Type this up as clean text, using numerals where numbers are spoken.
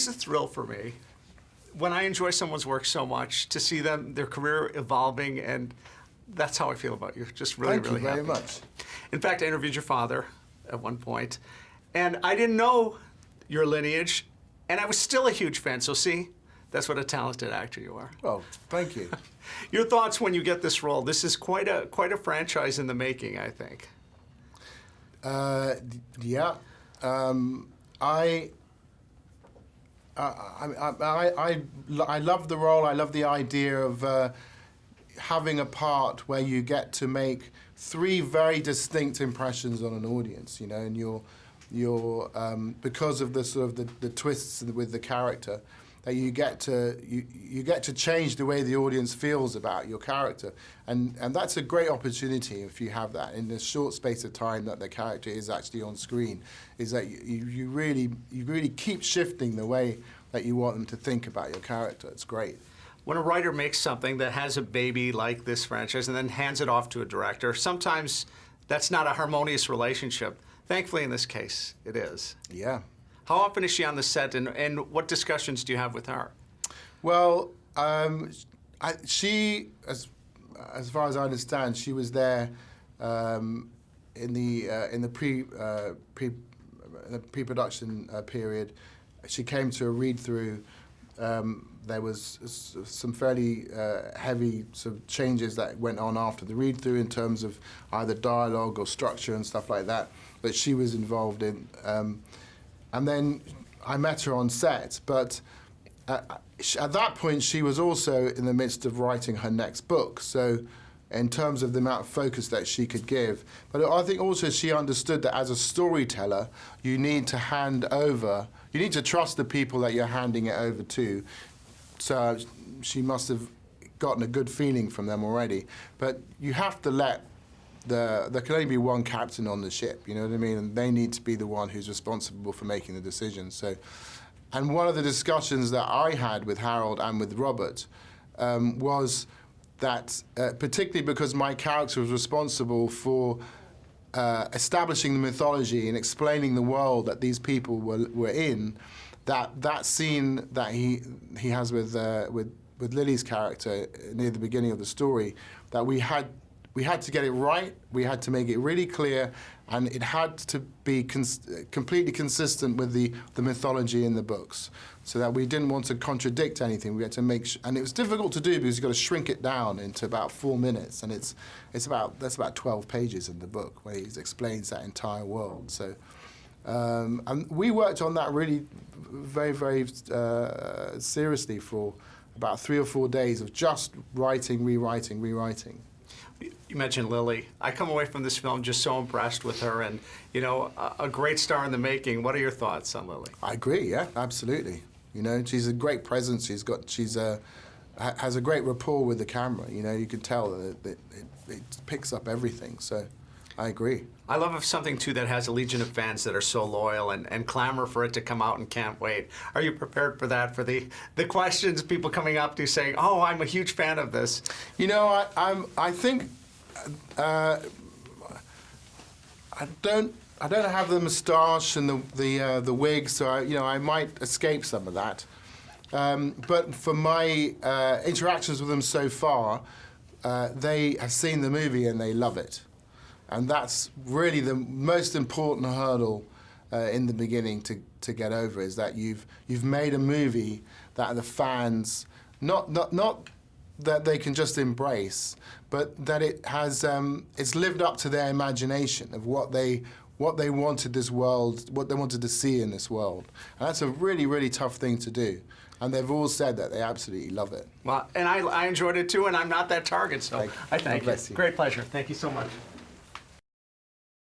is a thrill for me when I enjoy someone's work so much to see their career evolving, and that's how I feel about you. Just really, really happy. Thank you very much. In fact, I interviewed your father at one point, and I didn't know your lineage, and I was still a huge fan. So see, that's what a talented actor you are. Well, thank you. Your thoughts when you get this role? This is quite a franchise in the making, I think. Yeah. I love the role. I love the idea of having a part where you get to make three very distinct impressions on an audience, you know, and you're because of the sort of the twists with the character, that you get to change the way the audience feels about your character, and that's a great opportunity if you have that in the short space of time that the character is actually on screen. Is that you really keep shifting the way that you want them to think about your character. It's great. When a writer makes something that has a baby like this franchise and then hands it off to a director, sometimes that's not a harmonious relationship. Thankfully, in this case, it is. Yeah. How often is she on the set, and what discussions do you have with her? Well, she, as far as I understand, she was there in the pre-production period. She came to a read-through. There was some fairly heavy sort of changes that went on after the read-through in terms of either dialogue or structure and stuff like that she was involved in. And then I met her on set, but at that point she was also in the midst of writing her next book. So in terms of the amount of focus that she could give. But I think also she understood that as a storyteller, you need to you need to trust the people that you're handing it over to. So she must have gotten a good feeling from them already. But you have to let there can only be one captain on the ship, you know what I mean? And they need to be the one who's responsible for making the decisions. So, and one of the discussions that I had with Harold and with Robert was that, particularly because my character was responsible for establishing the mythology and explaining the world that these people were in, that scene that he has with Lily's character near the beginning of the story, that we had to get it right, we had to make it really clear, and it had to be completely consistent with the mythology in the books, so that we didn't want to contradict anything. We had to make and it was difficult to do because you've got to shrink it down into about 4 minutes, and that's about 12 pages in the book where he explains that entire world. So, and we worked on that really very, very seriously for about 3 or 4 days of just writing, rewriting. You mentioned Lily. I come away from this film just so impressed with her, and you know, a great star in the making. What are your thoughts on Lily? I agree. Yeah, absolutely. You know, she's a great presence. Has a great rapport with the camera. You know, you can tell that it picks up everything. So, I agree. I love something too that has a legion of fans that are so loyal and clamor for it to come out and can't wait. Are you prepared for that? For the questions, people coming up to you saying, "Oh, I'm a huge fan of this." You know, I think I don't have the moustache and the wig, so I might escape some of that. But for my interactions with them so far, they have seen the movie and they love it. And that's really the most important hurdle in the beginning to get over, is that you've made a movie that the fans, not that they can just embrace, but that it has it's lived up to their imagination of what they wanted this world, what they wanted to see in this world. And that's a really, really tough thing to do. And they've all said that they absolutely love it. Well, and I enjoyed it too, and I'm not that target, so I thank you. God bless you. Great pleasure. Thank you so much.